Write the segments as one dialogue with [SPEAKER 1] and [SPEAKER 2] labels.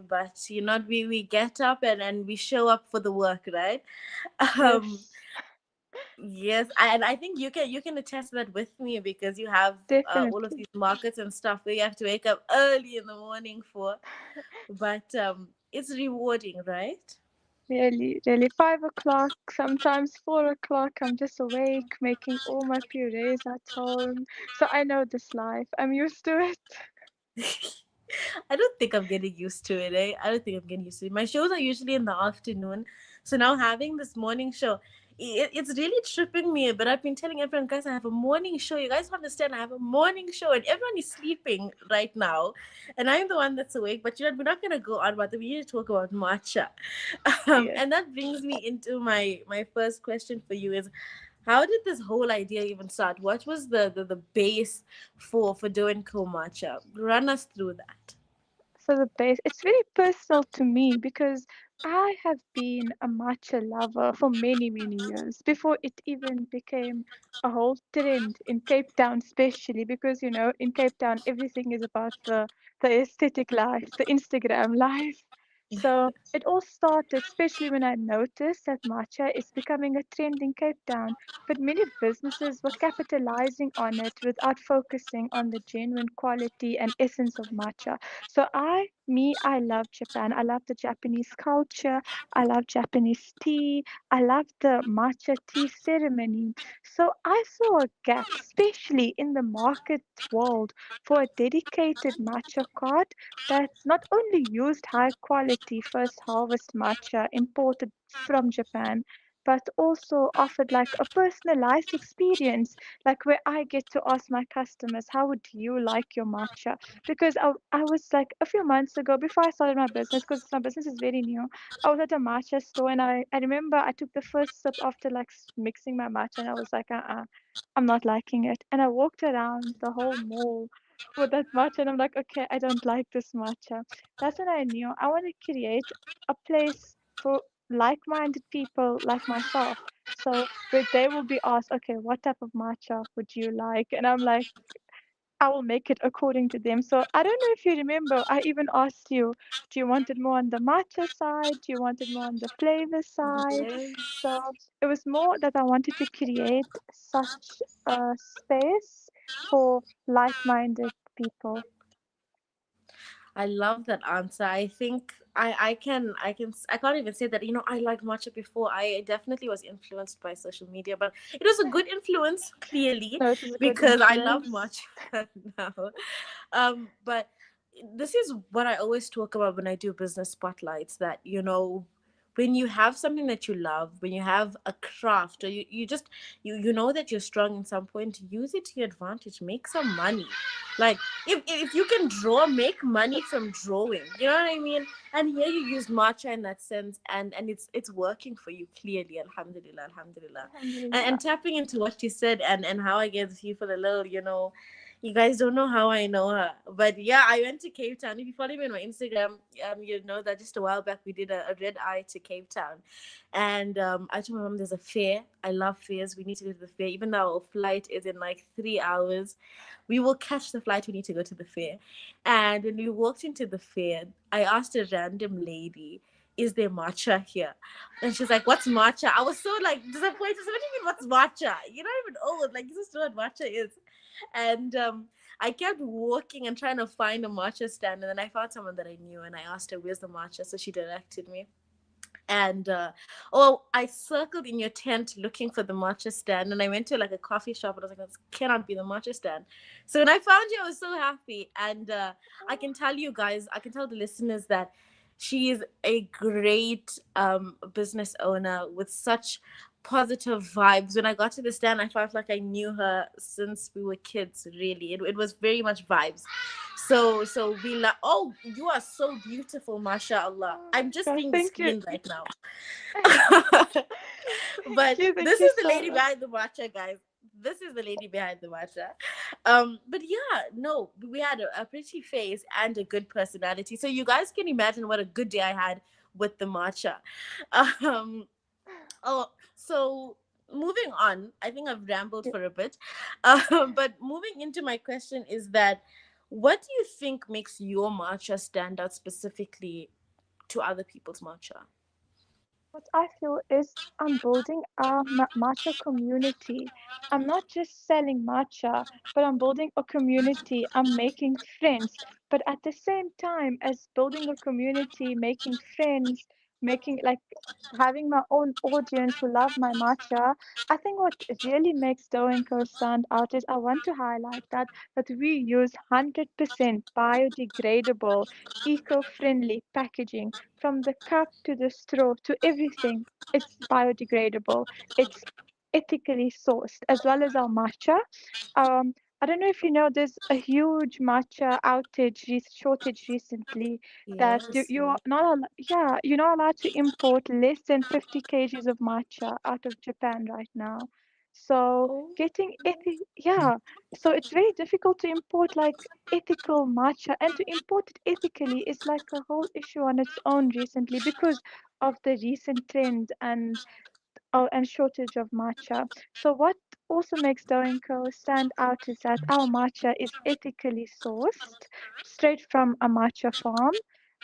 [SPEAKER 1] but we get up and we show up for the work, right? Um,
[SPEAKER 2] Yes,
[SPEAKER 1] yes, and I think you can attest that with me because you have all of
[SPEAKER 2] definitely.
[SPEAKER 1] these markets and stuff where you have to wake up early in the morning for, but it's rewarding, right?
[SPEAKER 2] Really, really. 5 o'clock, sometimes 4 o'clock, I'm just awake making all my purees at home. So I know this life. I'm used to it.
[SPEAKER 1] I don't think I'm getting used to it. I don't think I'm getting used to it. My shows are usually in the afternoon, so now having this morning show, it's really tripping me. But I've been telling everyone, guys, I have a morning show. You guys don't understand. I have a morning show, and everyone is sleeping right now, and I'm the one that's awake. But we're not gonna go on about it. We need to talk about matcha,
[SPEAKER 2] Yes.
[SPEAKER 1] and that brings me into my first question for you is. How did this whole idea even start? What was the base for doing Co Matcha? Run us through that.
[SPEAKER 2] So the base, it's very personal to me because I have been a matcha lover for many, many years before it even became a whole trend in Cape Town, especially because, in Cape Town, everything is about the aesthetic life, the Instagram life. So it all started, especially when I noticed that matcha is becoming a trend in Cape Town, but many businesses were capitalizing on it without focusing on the genuine quality and essence of matcha. So I love Japan. I love the Japanese culture. I love Japanese tea. I love the matcha tea ceremony. So I saw a gap, especially in the market world, for a dedicated matcha cart that not only used high quality first harvest matcha imported from Japan, but also offered like a personalized experience, like where I get to ask my customers, how would you like your matcha? Because I was like a few months ago before I started my business, because my business is very new. I was at a matcha store and I remember I took the first sip after like mixing my matcha and I was like, I'm not liking it. And I walked around the whole mall for that matcha and I'm like, okay, I don't like this matcha. That's when I knew I want to create a place for like-minded people like myself. So where they will be asked, okay, what type of matcha would you like? And I'm like, I will make it according to them. So I don't know if you remember, I even asked you, do you want it more on the matcha side? Do you want it more on the flavor side?
[SPEAKER 1] Yes.
[SPEAKER 2] So it was more that I wanted to create such a space for like-minded people.
[SPEAKER 1] I love that answer. I think I can't even say that I liked matcha before. I definitely was influenced by social media, but it was a good influence clearly
[SPEAKER 2] No, it was a good
[SPEAKER 1] because I love
[SPEAKER 2] influence.
[SPEAKER 1] matcha now. But this is what I always talk about when I do business spotlights, that when you have something that you love, when you have a craft, or you just you know that you're strong in some point, use it to your advantage, make some money. Like, if you can draw, make money from drawing, you know what I mean? And here you use matcha in that sense, and it's working for you clearly. Alhamdulillah, alhamdulillah. And
[SPEAKER 2] Alhamdulillah.
[SPEAKER 1] tapping into what you said, and how I get you for a little, you guys don't know how I know her, but yeah, I went to Cape Town. If you follow me on my Instagram, you know that just a while back we did a red eye to Cape Town, and I told my mom there's a fair. I love fairs. We need to go to the fair, even though our flight is in like 3 hours. We will catch the flight. We need to go to the fair. And when we walked into the fair, I asked a random lady, is there matcha here? And she's like, what's matcha? I was so like disappointed. So what do you mean, what's matcha? You're not even old. Like, this is what matcha is. And I kept walking and trying to find a matcha stand. And then I found someone that I knew and I asked her, where's the matcha? So she directed me. And I circled in your tent looking for the matcha stand, and I went to like a coffee shop, and I was like, this cannot be the matcha stand. So when I found you, I was so happy. And I can tell you guys, I can tell the listeners that she is a great business owner with such positive vibes. When I got to the stand, I felt like I knew her since we were kids. Really, it was very much vibes. So we like. Oh, you are so beautiful, mashallah.
[SPEAKER 2] Oh
[SPEAKER 1] I'm
[SPEAKER 2] my
[SPEAKER 1] just
[SPEAKER 2] God,
[SPEAKER 1] being
[SPEAKER 2] thank you.
[SPEAKER 1] screened right now.
[SPEAKER 2] Thank
[SPEAKER 1] But
[SPEAKER 2] you. Thank
[SPEAKER 1] this
[SPEAKER 2] you
[SPEAKER 1] is the
[SPEAKER 2] so
[SPEAKER 1] lady
[SPEAKER 2] much.
[SPEAKER 1] behind the matcha, guys. This is the lady behind the matcha. But yeah, no, we had a pretty face and a good personality. So you guys can imagine what a good day I had with the matcha. Um, oh, so moving on, I think I've rambled
[SPEAKER 2] Yeah.
[SPEAKER 1] for a bit. But moving into my question is that what do you think makes your matcha stand out specifically to other people's matcha?
[SPEAKER 2] What I feel is I'm building a matcha community. I'm not just selling matcha, but I'm building a community. I'm making friends. But at the same time as building a community, making friends, making like having my own audience who love my matcha, I think what really makes Doe Co stand out is I want to highlight that we use 100% biodegradable, eco-friendly packaging from the cup to the straw to everything. It's biodegradable. It's ethically sourced, as well as our matcha. Um, I don't know if you know, there's a huge matcha shortage recently that
[SPEAKER 1] Yes.
[SPEAKER 2] you're not yeah, you're not allowed to import less than 50 kgs of matcha out of Japan right now. So
[SPEAKER 1] Oh.
[SPEAKER 2] yeah, so it's very difficult to import like ethical matcha, and to import it ethically is like a whole issue on its own recently because of the recent trend and shortage of matcha. So what also makes Doe Co stand out is that our matcha is ethically sourced straight from a matcha farm,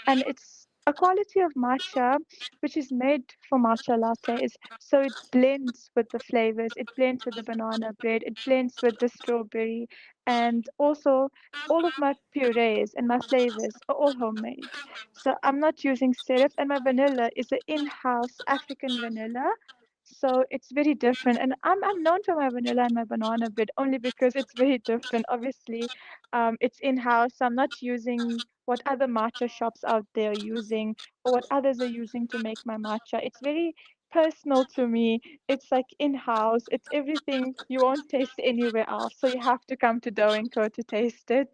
[SPEAKER 2] and it's a quality of matcha which is made for matcha lattes. So it blends with the flavors, it blends with the banana bread, it blends with the strawberry, and also all of my purees and my flavors are all homemade. So I'm not using syrups, and my vanilla is an in-house African vanilla, so it's very different. And I'm known for my vanilla and my banana bread only because it's very different. Obviously, it's in-house. So I'm not using what other matcha shops out there are using or what others are using to make my matcha. It's very personal to me. It's like in-house. It's everything you won't taste anywhere else. So you have to come to Doe Co to taste it.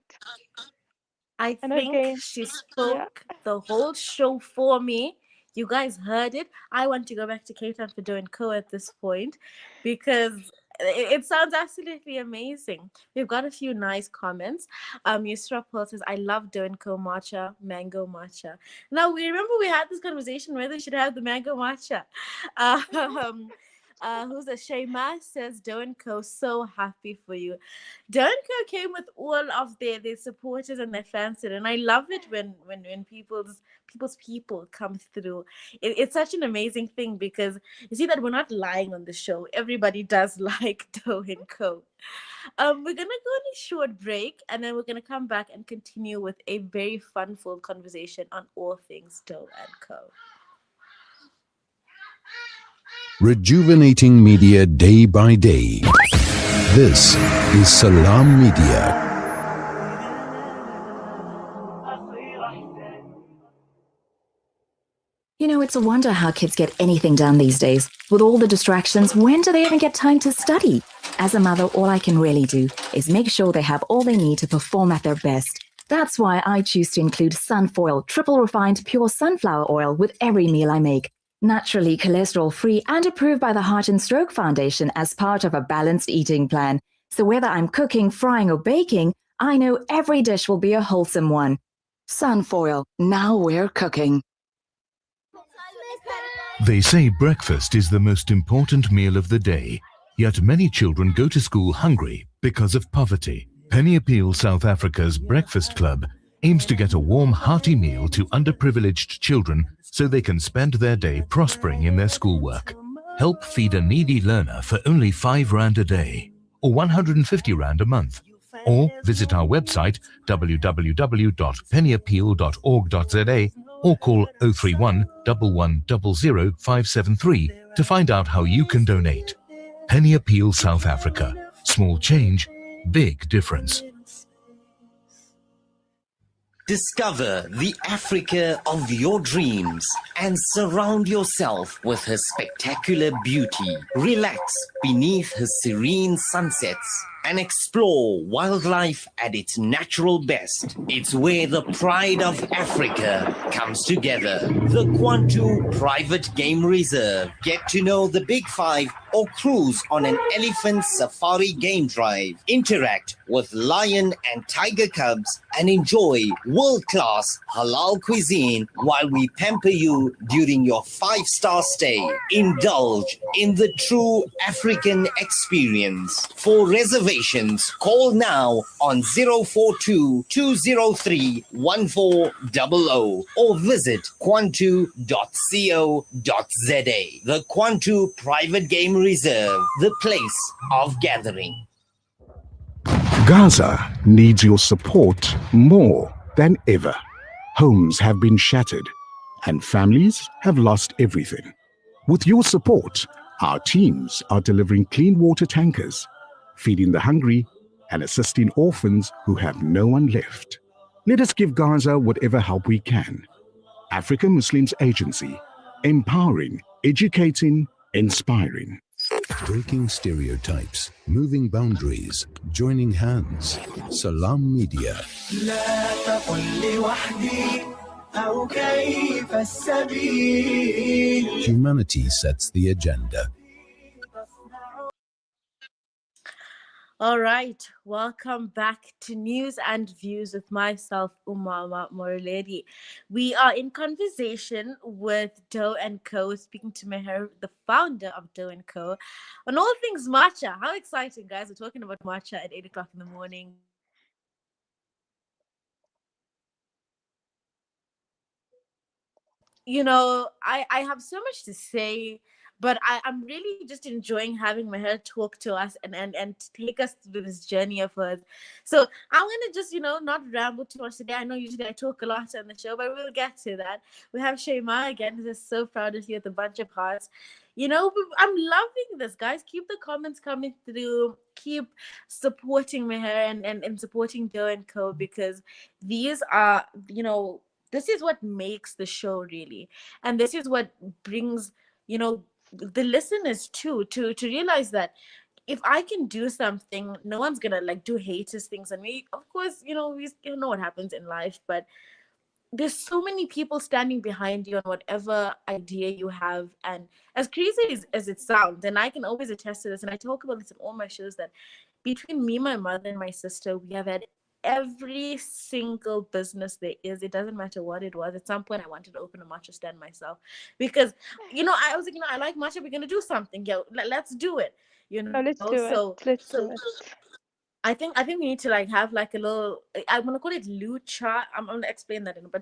[SPEAKER 1] I
[SPEAKER 2] And
[SPEAKER 1] think
[SPEAKER 2] again,
[SPEAKER 1] she
[SPEAKER 2] yeah.
[SPEAKER 1] spoke the whole show for me. You guys heard it. I want to go back to Cape Town for Doe Co at this point because it sounds absolutely amazing. We've got a few nice comments. Yusra Pearl says, I love Doe Co matcha, mango matcha. Now, we remember we had this conversation whether we should have the mango matcha. Um, who's a Shayma says, Doe Co, so happy for you. Dunker came with all of their supporters and their fans, and I love it when people's people come through. It's such an amazing thing because you see that we're not lying on the show. Everybody does like Doe and Co. We're gonna go on a short break, and then we're gonna come back and continue with a very fun-filled conversation on all things Doe and Co.
[SPEAKER 3] Rejuvenating media day by day. This is Salam Media.
[SPEAKER 4] You know, it's a wonder how kids get anything done these days. With all the distractions, when do they even get time to study? As a mother, all I can really do is make sure they have all they need to perform at their best. That's why I choose to include Sunfoil, triple refined pure sunflower oil with every meal I make. Naturally cholesterol-free and approved by the Heart and Stroke Foundation as part of a balanced eating plan. So whether I'm cooking, frying or baking, I know every dish will be a wholesome one. Sunfoil, now we're cooking.
[SPEAKER 5] They say breakfast is the most important meal of the day, yet many children go to school hungry because of poverty. Penny Appeal South Africa's Breakfast Club aims to get a warm, hearty meal to underprivileged children so they can spend their day prospering in their schoolwork. Help feed a needy learner for only 5 Rand a day or 150 Rand a month. Or visit our website www.pennyappeal.org.za or call 031 1100 573 to find out how you can donate. Penny Appeal South Africa. Small change, big difference.
[SPEAKER 6] Discover the Africa of your dreams and surround yourself with her spectacular beauty. Relax beneath her serene sunsets and explore wildlife at its natural best. It's where the pride of Africa comes together. The Kwantu Private Game Reserve. Get to know the Big Five or cruise on an elephant safari game drive. Interact with lion and tiger cubs and enjoy world-class halal cuisine while we pamper you during your 5-star stay. Indulge in the true African experience. For reservations reservations. Call now on 042 203 1400 or visit kwantu.co.za. The Kwantu Private Game Reserve, the place of gathering.
[SPEAKER 3] Gaza needs your support more than ever. Homes have been shattered and families have lost everything. With your support, our teams are delivering clean water tankers, feeding the hungry, and assisting orphans who have no one left. Let us give Gaza whatever help we can. African Muslims Agency, empowering, educating, inspiring. Breaking stereotypes, moving boundaries, joining hands. Salam Media. Humanity sets the agenda.
[SPEAKER 1] All right, welcome back to News and Views with myself, Umamah Moruledi. We are in conversation with Doe Co, speaking to Mehr, the founder of Doe Co, on all things matcha. How exciting, guys! We're talking about matcha at 8 o'clock in the morning. I have so much to say, but I'm really just enjoying having Meher talk to us and take us through this journey of hers. So I'm gonna just not ramble too much today. I know usually I talk a lot on the show, but we'll get to that. We have Shema again, who's just so proud of you with a bunch of hearts. I'm loving this, guys. Keep the comments coming through. Keep supporting Meher and supporting Doe Co, because these are, this is what makes the show really, and this is what brings the listeners to realize that if I can do something, no one's gonna like do haters things on me. Of course, we know what happens in life, but there's so many people standing behind you on whatever idea you have. And as crazy as it sounds, and I can always attest to this, and I talk about this in all my shows, that between me, my mother, and my sister, we have had every single business there is. It doesn't matter what it was. At some point I wanted to open a matcha stand myself, because I was like, I like matcha, we're gonna do something. Let's do it.
[SPEAKER 2] No, let's do it.
[SPEAKER 1] So
[SPEAKER 2] Let's do it.
[SPEAKER 1] I think we need to like have like a little, I'm gonna call it lucha. I'm gonna explain that in, but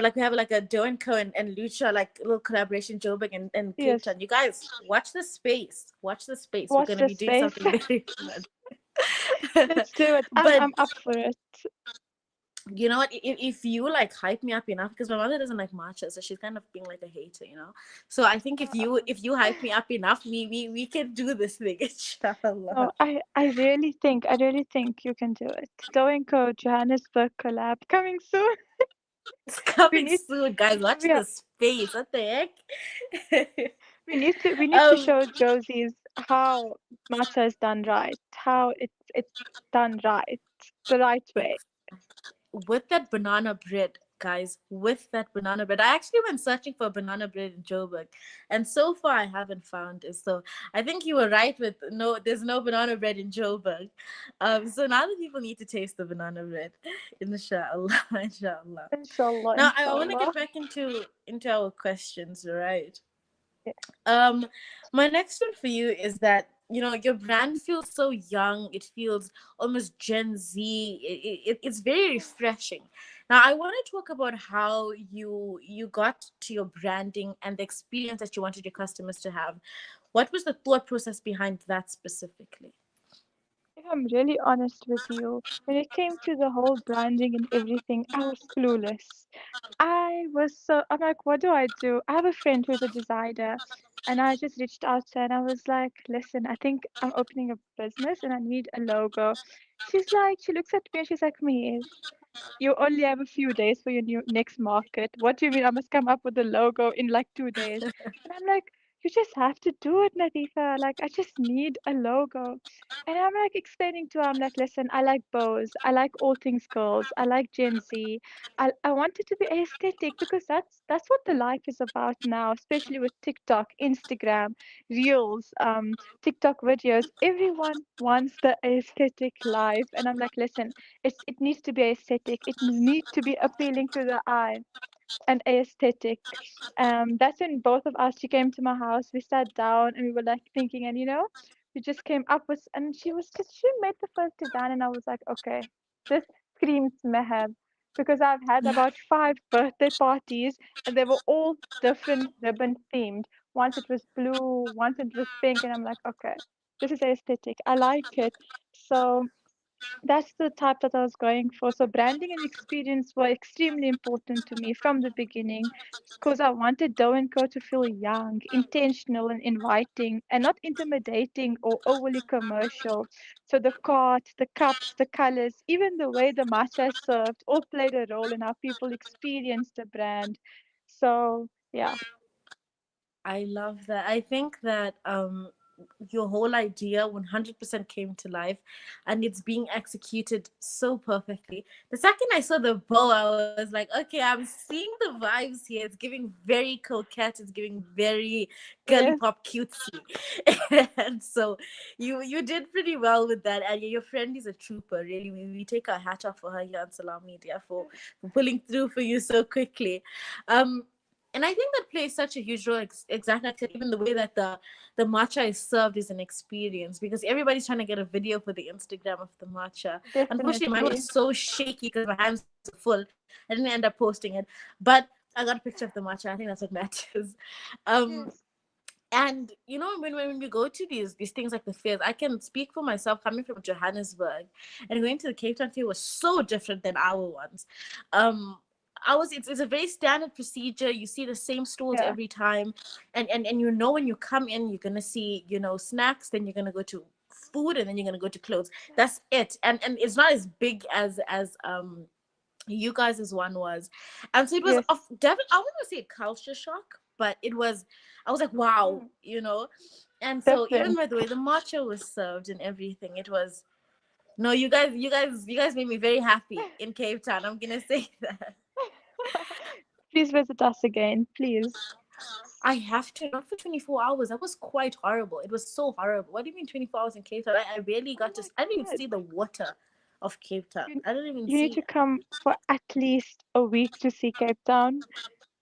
[SPEAKER 1] like we have like a Doe Co and lucha, like a little collaboration, Joburg and Cape
[SPEAKER 2] Yes.
[SPEAKER 1] Town. You guys watch the space. Watch the space. We're
[SPEAKER 2] Watch
[SPEAKER 1] gonna
[SPEAKER 2] the
[SPEAKER 1] be doing
[SPEAKER 2] space.
[SPEAKER 1] something very fun.
[SPEAKER 2] Let's do it.
[SPEAKER 1] But
[SPEAKER 2] I'm up for it.
[SPEAKER 1] you know what? If you like hype me up enough, because my mother doesn't like matcha, so she's kind of being like a hater. So I think if you hype me up enough, we can do this thing,
[SPEAKER 2] No,
[SPEAKER 1] inshallah.
[SPEAKER 2] I really think you can do it. Doe Co Johannesburg collab coming soon.
[SPEAKER 1] It's
[SPEAKER 2] We
[SPEAKER 1] coming
[SPEAKER 2] need
[SPEAKER 1] soon, guys. Watch
[SPEAKER 2] we are,
[SPEAKER 1] the space. What the heck?
[SPEAKER 2] we need to
[SPEAKER 1] um,
[SPEAKER 2] show Josie's how matcha is done right, how it's done right, the right way.
[SPEAKER 1] with that banana bread, guys, with that banana bread. I actually went searching for banana bread in Joburg, and so far I haven't found it. So I think you were right with no, there's no banana bread in Joburg. So now the people need to taste the banana bread, inshallah, inshallah.
[SPEAKER 2] Inshallah,
[SPEAKER 1] Now I want to
[SPEAKER 2] inshallah.
[SPEAKER 1] get back into our questions, right?
[SPEAKER 2] Yeah.
[SPEAKER 1] Um, my next one for you is that your brand feels so young. It feels almost Gen Z. It's very refreshing. Now, I want to talk about how you got to your branding and the experience that you wanted your customers to have. What was the thought process behind that specifically?
[SPEAKER 2] If I'm really honest with you, when it came to the whole branding and everything, I was clueless. I'm like, what do I do? I have a friend who's a designer, and I just reached out to her and I was like, listen, I think I'm opening a business and I need a logo. She looks at me and she's like, me, you only have a few days for your new next market. What do you mean I must come up with a logo in like 2 days? And I'm like, you just have to do it, Nadifa. Like, I just need a logo. And I'm like explaining to her, I'm like, listen, I like bows. I like all things girls. I like Gen Z. I want it to be aesthetic because that's what the life is about now, especially with TikTok, Instagram, Reels, TikTok videos. Everyone wants the aesthetic life. And I'm like, listen, it needs to be aesthetic. It needs to be appealing to the eye and aesthetic. That's when both of us, she came to my house, we sat down and we were like thinking, and we just came up with, and she made the first design, and I was like, okay, this screams Mehab, because I've had about 5 birthday parties, and they were all different ribbon themed. Once it was blue, once it was pink, and I'm like, okay, this is aesthetic. I like it. So that's the type that I was going for. So branding and experience were extremely important to me from the beginning because I wanted Doe Co to feel young, intentional, and inviting, and not intimidating or overly commercial. So the cart, the cups, the colors, even the way the matcha is served, all played a role in how people experienced the brand. So yeah,
[SPEAKER 1] I love that. I think that your whole idea 100% came to life, and it's being executed so perfectly. The second I saw the bow, I was like, okay, I'm seeing the vibes here. It's giving very coquette, it's giving very girly
[SPEAKER 2] yes,
[SPEAKER 1] pop cutesy. And so you did pretty well with that, and your friend is a trooper. Really, we take our hat off for her here on Salam Media for pulling through for you so quickly. um and I think that plays such a huge role. Exactly like I said, even the way that the matcha is served is an experience, because everybody's trying to get a video for the Instagram of the matcha. Unfortunately, mine
[SPEAKER 2] definitely.
[SPEAKER 1] was so shaky because my hands were so full. I didn't end up posting it, but I got a picture of the matcha. I think that's what matters. Um,
[SPEAKER 2] Yes,
[SPEAKER 1] and when we go to these things like the fairs, I can speak for myself, coming from Johannesburg and going to the Cape Town fair was so different than our ones. um it's a very standard procedure. You see the same stalls
[SPEAKER 2] yeah,
[SPEAKER 1] every time, and when you come in, you're gonna see snacks, then you're gonna go to food, and then you're gonna go to clothes. That's it. And it's not as big as you guys' one was. And so it was
[SPEAKER 2] yes,
[SPEAKER 1] of definitely, I wouldn't say culture shock, but it was, I was like, wow,
[SPEAKER 2] mm,
[SPEAKER 1] and so even
[SPEAKER 2] different.
[SPEAKER 1] by the way the matcha was served and everything, it was, no, you guys made me very happy in Cape Town, I'm gonna say that.
[SPEAKER 2] Please visit us again, please.
[SPEAKER 1] I have to, not for 24 hours. That was quite horrible. It was so horrible. What do you mean 24 hours in Cape Town? I barely
[SPEAKER 2] Oh
[SPEAKER 1] got to,
[SPEAKER 2] my
[SPEAKER 1] I didn't even
[SPEAKER 2] God.
[SPEAKER 1] see the water of Cape Town.
[SPEAKER 2] You,
[SPEAKER 1] I didn't even
[SPEAKER 2] you need
[SPEAKER 1] see
[SPEAKER 2] to
[SPEAKER 1] it.
[SPEAKER 2] come for at least a week to see Cape Town.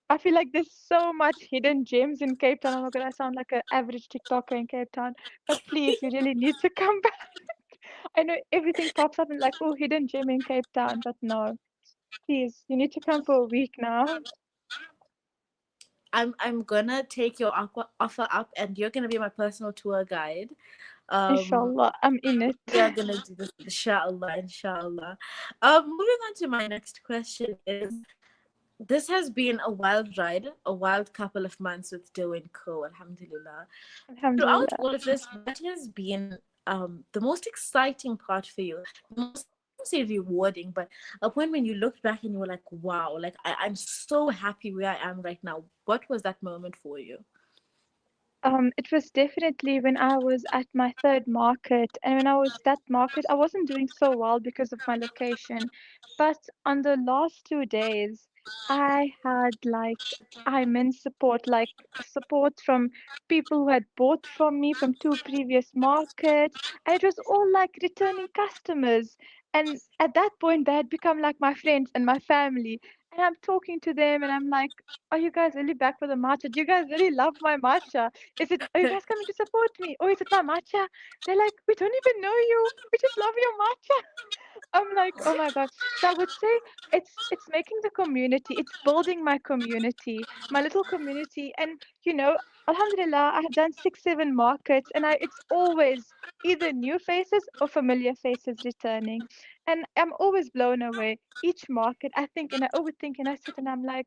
[SPEAKER 2] I feel like there's so much hidden gems in Cape Town. Oh my God, I sound like an average TikToker in Cape Town. But please, you really need to come back. I know everything pops up and like, oh, hidden gem in Cape Town. But no, please, you need to come for a week now.
[SPEAKER 1] I'm gonna take your offer up, and you're gonna be my personal tour guide. Um,
[SPEAKER 2] Inshallah, I'm in it.
[SPEAKER 1] we are gonna do this, inshallah, inshallah. Moving on to my next question is: this has been a wild ride, a wild couple of months with Doe Co. Alhamdulillah. Throughout
[SPEAKER 2] Alhamdulillah.
[SPEAKER 1] all of this, what has been the most exciting part for you? The most, I won't say rewarding, but a point when you looked back and you were like, wow, like I'm so happy where I am right now. What was that moment for you?
[SPEAKER 2] It was definitely when I was at my third market, and when I was that market, I wasn't doing so well because of my location. But on the last 2 days, I had like immense support, like support from people who had bought from me from 2 previous markets, and it was all like returning customers. And at that point, they had become like my friends and my family. And I'm talking to them, and I'm like, "Are you guys really back for the matcha? Do you guys really love my matcha? Are you guys coming to support me? Or is it my matcha?" They're like, "We don't even know you. We just love your matcha." I'm like, oh my God. So I would say it's making the community, it's building my community, my little community. And Alhamdulillah, I have done 6, 7 markets, and it's always either new faces or familiar faces returning. And I'm always blown away. Each market, I think and I overthink and I sit and I'm like,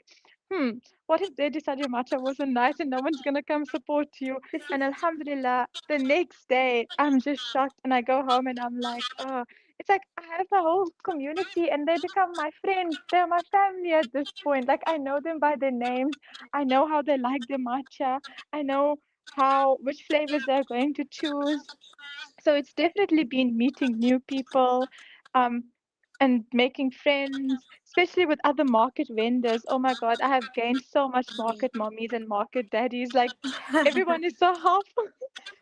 [SPEAKER 2] hmm, what if they decide your matcha wasn't nice and no one's gonna come support you? And Alhamdulillah, the next day I'm just shocked and I go home and I'm like, oh, it's like I have my whole community and they become my friends. They're my family at this point. Like I know them by their names. I know how they like their matcha. I know which flavors they're going to choose. So it's definitely been meeting new people, um, and making friends, especially with other market vendors. Oh my God, I have gained so much market mommies and market daddies. Like everyone is so helpful.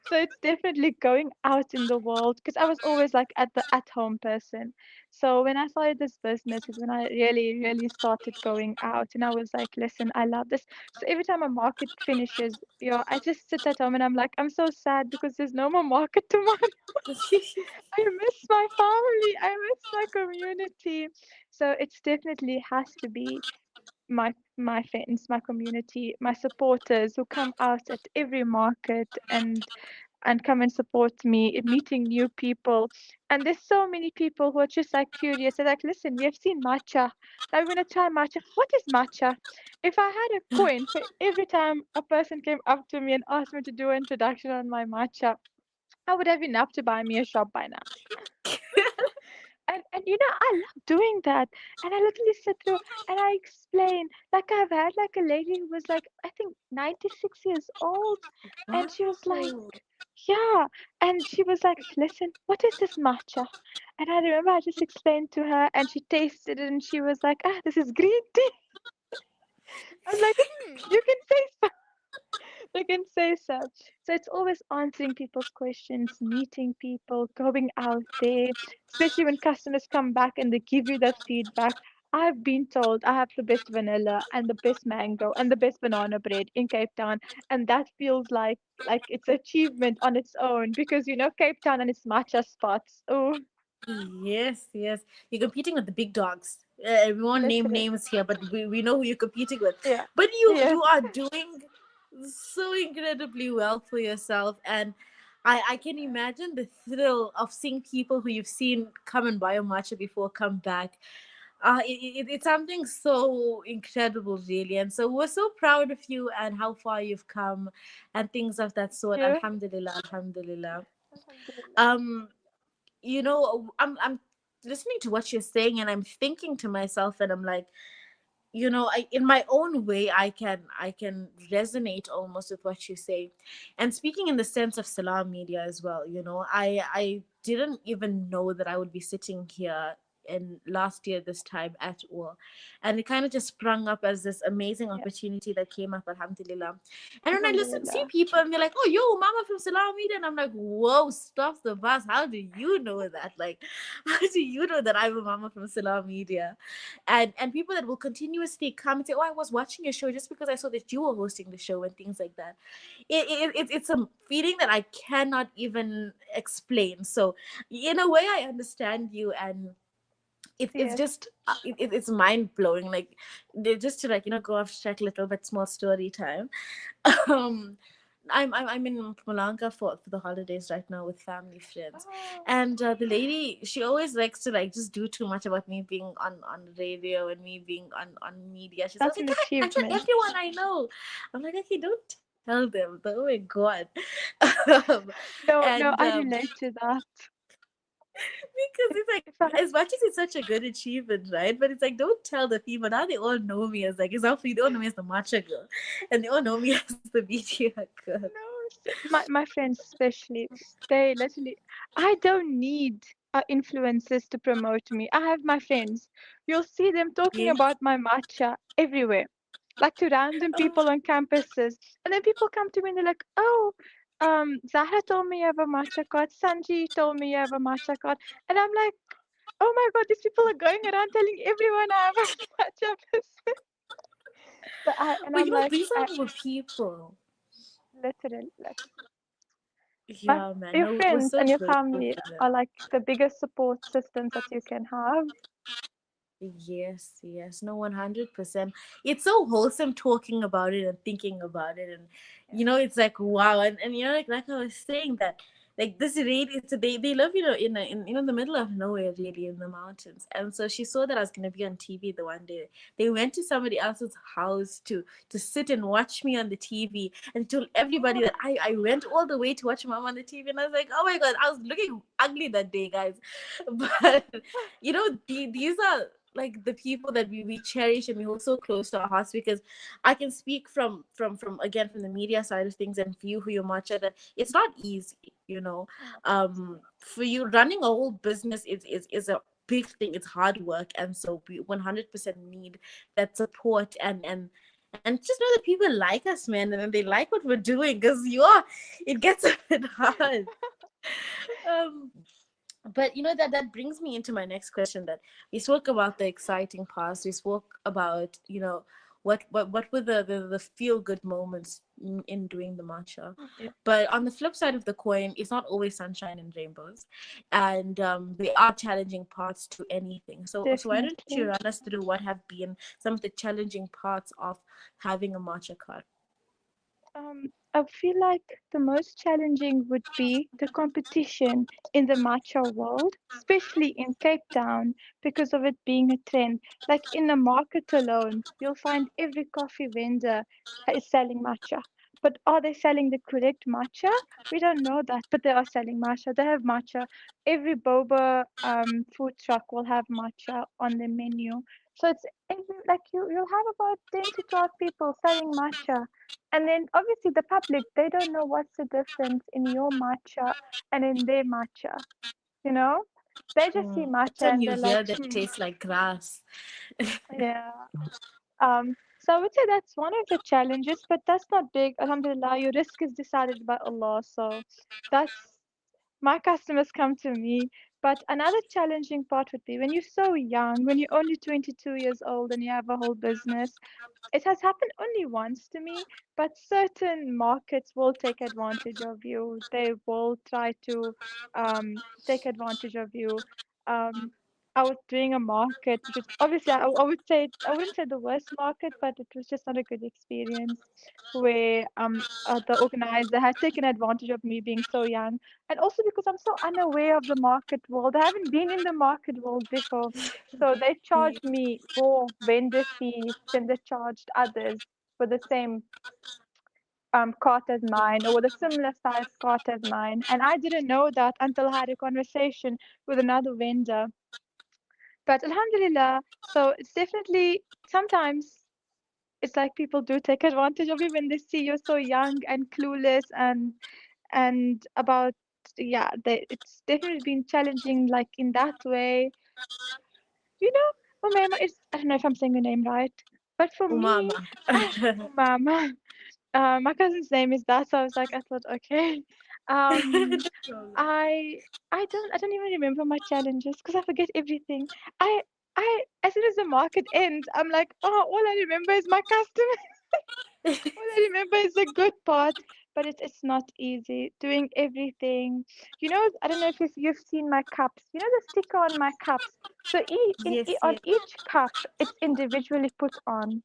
[SPEAKER 2] So it's definitely going out in the world because I was always like the at home person. So when I started this business is when I really, really started going out and I was like, listen, I love this. So every time a market finishes, I just sit at home and I'm like, I'm so sad because there's no more market tomorrow. I miss my family. I miss my community. So it's definitely has to be my friends, my community, my supporters who come out at every market and come and support me in meeting new people. And there's so many people who are just like curious. They're like, listen, we have seen matcha. Now we're gonna try matcha. What is matcha? If I had a coin for every time a person came up to me and asked me to do an introduction on my matcha, I would have enough to buy me a shop by now. And I love doing that. And I literally sit through and I explain. Like I've had like a lady who was like, I think 96 years old. And she was like,
[SPEAKER 1] Wow.
[SPEAKER 2] yeah. And she was like, listen, what is this matcha? And I remember I just explained to her and she tasted it and she was like, this is green tea. I'm like, you can say so. You can say so. So it's always answering people's questions, meeting people, going out there, especially when customers come back and they give you that feedback. I've been told I have the best vanilla and the best mango and the best banana bread in Cape Town, and that feels like it's achievement on its own because Cape Town and its matcha spots. Oh,
[SPEAKER 1] Yes, yes. You're competing with the big dogs. We won't name
[SPEAKER 2] literally,
[SPEAKER 1] names here, but we know who you're competing with.
[SPEAKER 2] yeah,
[SPEAKER 1] But you
[SPEAKER 2] yes,
[SPEAKER 1] are doing so incredibly well for yourself, and I can imagine the thrill of seeing people who you've seen come and buy a matcha before come back. It's something so incredible, really, and so we're so proud of you and how far you've come, and things of that sort.
[SPEAKER 2] yeah,
[SPEAKER 1] Alhamdulillah, alhamdulillah.
[SPEAKER 2] alhamdulillah,
[SPEAKER 1] Um, I'm listening to what you're saying and I'm thinking to myself and I'm like, I in my own way I can resonate almost with what you say. And speaking in the sense of salam media as well, I didn't even know that I would be sitting here in last year this time at all, and it kind of just sprung up as this amazing
[SPEAKER 2] yeah,
[SPEAKER 1] opportunity that came up, alhamdulillah. And when I listen see
[SPEAKER 2] alhamdulillah.
[SPEAKER 1] people and they're like, oh, yo, mama from salam media, and I'm like, whoa, stop the bus, how do you know that? Like, how do you know that I'm a mama from salam media? And people that will continuously come and say, oh, I was watching your show just because I saw that you were hosting the show and things like that. It's a feeling that I cannot even explain. So in a way I understand you, and it's
[SPEAKER 2] Yes.
[SPEAKER 1] just it's mind blowing. Like, just to, like, go off track a little bit, small story time. um I'm in Malanga for the holidays right now with family friends,
[SPEAKER 2] Oh,
[SPEAKER 1] and the lady, she always likes to, like, just do too much about me being on radio and me being on media. She's always
[SPEAKER 2] that's
[SPEAKER 1] like,
[SPEAKER 2] an
[SPEAKER 1] I tell
[SPEAKER 2] achievement.
[SPEAKER 1] everyone I know. I'm like, okay, don't tell them. But, oh my god. um,
[SPEAKER 2] No,
[SPEAKER 1] and
[SPEAKER 2] no, I relate to that.
[SPEAKER 1] because it's like,
[SPEAKER 2] If I
[SPEAKER 1] as much as it's such a good achievement, right? But it's like, don't tell the people. Now they all know me as, like, example, they all know me as the matcha girl, and they all know me as the media girl.
[SPEAKER 2] no, my friends especially, they literally, I don't need influencers to promote me. I have my friends. You'll see them talking
[SPEAKER 1] Yeah.
[SPEAKER 2] about my matcha everywhere, like to random
[SPEAKER 1] Oh,
[SPEAKER 2] people on campuses. And then people come to me and they're like, oh, Zahra told me you have a matcha card. Sanji told me you have a matcha card. And I'm like, oh my God, these people are going around telling everyone I have a matcha business. So
[SPEAKER 1] but
[SPEAKER 2] I'm like,
[SPEAKER 1] these
[SPEAKER 2] I
[SPEAKER 1] are the people.
[SPEAKER 2] literally like my
[SPEAKER 1] Yeah, man.
[SPEAKER 2] your
[SPEAKER 1] No, we're
[SPEAKER 2] friends
[SPEAKER 1] so
[SPEAKER 2] and your
[SPEAKER 1] grateful
[SPEAKER 2] family
[SPEAKER 1] for them.
[SPEAKER 2] are like the biggest support systems that you can have.
[SPEAKER 1] Yes, yes, no, 100%. It's so wholesome talking about it and thinking about it, and
[SPEAKER 2] Yeah.
[SPEAKER 1] it's like, wow. And like I was saying, that, like, this really, they live, in the middle of nowhere, really, in the mountains. And so she saw that I was gonna be on TV the one day. They went to somebody else's house to sit and watch me on the TV, and told everybody that I went all the way to watch mom on the TV. And I was like, oh my god, I was looking ugly that day, guys. But these are, like, the people that we cherish and we hold so close to our hearts, because I can speak from again, from the media side of things, and view who you matcha, that it's not easy.
[SPEAKER 2] No.
[SPEAKER 1] For you, running a whole business is a big thing. It's hard work, and so we 100% need that support, and and just know that people like us, man, and they like what we're doing, because it gets a bit hard. um but that brings me into my next question. That we spoke about the exciting past, we spoke about what were the feel good moments in doing the matcha.
[SPEAKER 2] Yeah,
[SPEAKER 1] But on the flip side of the coin, it's not always sunshine and rainbows, and there are challenging parts to anything. So why don't you
[SPEAKER 2] definitely.
[SPEAKER 1] run us through what have been some of the challenging parts of having a matcha cart?
[SPEAKER 2] I feel like the most challenging would be the competition in the matcha world, especially in Cape Town, because of it being a trend. Like in the market alone, you'll find every coffee vendor is selling matcha. But are they selling the correct matcha? We don't know that, but they are selling matcha. They have matcha. Every boba food truck will have matcha on the menu. So it's like you'll have about 10 to 12 people selling matcha, and then obviously the public, they don't know what's the difference in your matcha and in their matcha, you know? They just see
[SPEAKER 1] That's
[SPEAKER 2] matcha
[SPEAKER 1] when
[SPEAKER 2] and
[SPEAKER 1] you
[SPEAKER 2] they're
[SPEAKER 1] hear
[SPEAKER 2] like,
[SPEAKER 1] that it tastes like grass.
[SPEAKER 2] yeah. So I would say that's one of the challenges, but that's not big. Alhamdulillah, your risk is decided by Allah. So that's my customers come to me. But another challenging part would be when you're so young, when you're only 22 years old and you have a whole business. It has happened only once to me, but certain markets will take advantage of you. They will try to take advantage of you. Um, I was doing a market, which was obviously I would say I wouldn't say the worst market, but it was just not a good experience where the organizer had taken advantage of me being so young, and also because I'm so unaware of the market world. I haven't been in the market world before. So they charged me more vendor fees than they charged others for the same cart as mine or with a similar size cart as mine. And I didn't know that until I had a conversation with another vendor. But Alhamdulillah, so it's definitely sometimes it's like people do take advantage of you when they see you're so young and clueless and about yeah, it's definitely been challenging like in that way. You know, Umema is, I don't know if I'm saying the name right, but for me,
[SPEAKER 1] Umama.
[SPEAKER 2] Umama, my cousin's name is that, so I was like, I thought, okay. Um, I don't even remember my challenges because I forget everything. I, as soon as the market ends, I'm like, oh, all I remember is my customer. All I remember is the good part, but it's not easy doing everything. You know, I don't know if you've seen my cups. You know the sticker on my cups. So
[SPEAKER 1] Yes,
[SPEAKER 2] on
[SPEAKER 1] yes.
[SPEAKER 2] each cup, it's individually put on.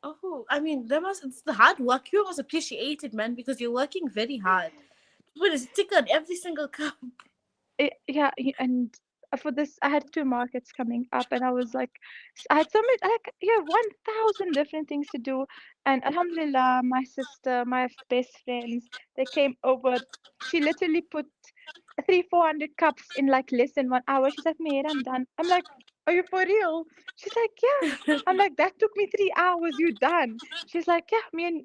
[SPEAKER 1] Oh, I mean, it's the hard work. You must appreciate it, man, because you're working very hard. Put a sticker on every single cup.
[SPEAKER 2] Yeah, and for this, I had two markets coming up, and I was like, I had so many, like, yeah, 1,000 different things to do. And Alhamdulillah, my sister, my best friends, they came over. She literally put 400 cups in like less than 1 hour. She's like, Mehr, I'm done. I'm like, are you for real? She's like, yeah. I'm like, that took me 3 hours. You done? She's like, yeah. Me and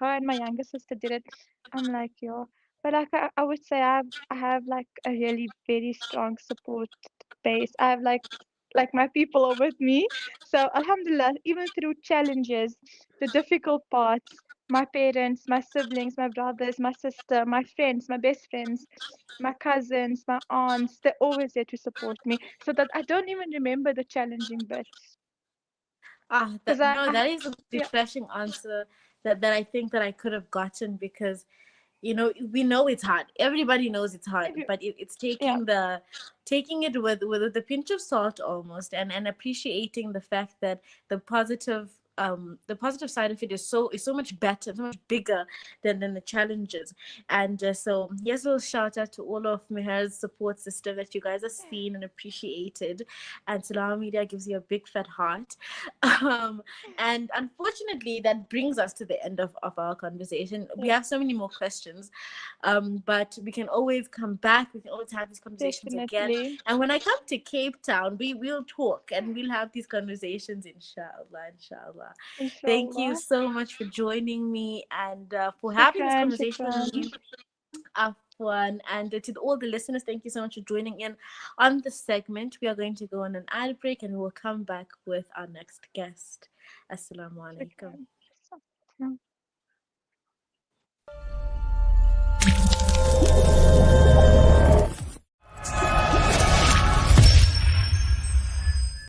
[SPEAKER 2] her and my younger sister did it. I'm like, yo. But like, I would say I have like a really very strong support base. I have like my people are with me. So Alhamdulillah, even through challenges, the difficult parts, my parents, my siblings, my brothers, my sister, my friends, my best friends, my cousins, my aunts, they're always there to support me. So that I don't even remember the challenging bits. Because
[SPEAKER 1] That is a
[SPEAKER 2] yeah,
[SPEAKER 1] refreshing answer that I think that I could have gotten, because we know it's hard. Everybody knows it's hard,
[SPEAKER 2] if you,
[SPEAKER 1] but it's
[SPEAKER 2] yeah,
[SPEAKER 1] taking it with a pinch of salt almost, and appreciating the fact that the positive side of it is so much better, so much bigger than the challenges. And so here's a little shout out to all of Meher's support system, that you guys are seen and appreciated, and Salam Media gives you a big fat heart. um and unfortunately, that brings us to the end of our conversation. We
[SPEAKER 2] yeah,
[SPEAKER 1] have so many more questions, but we can always come back. We can always have these conversations again.
[SPEAKER 2] definitely.
[SPEAKER 1] And when I come to Cape Town, we'll talk and we'll have these conversations, inshallah, inshallah. Thank you
[SPEAKER 2] Inshallah.
[SPEAKER 1] so much for joining me, and for having this
[SPEAKER 2] Shukran,
[SPEAKER 1] conversation with
[SPEAKER 2] shukran.
[SPEAKER 1] me. one. And to all the listeners, thank you so much for joining in on the segment. We are going to go on an ad break and we'll come back with our next guest. Assalamu alaikum.
[SPEAKER 2] Shukran.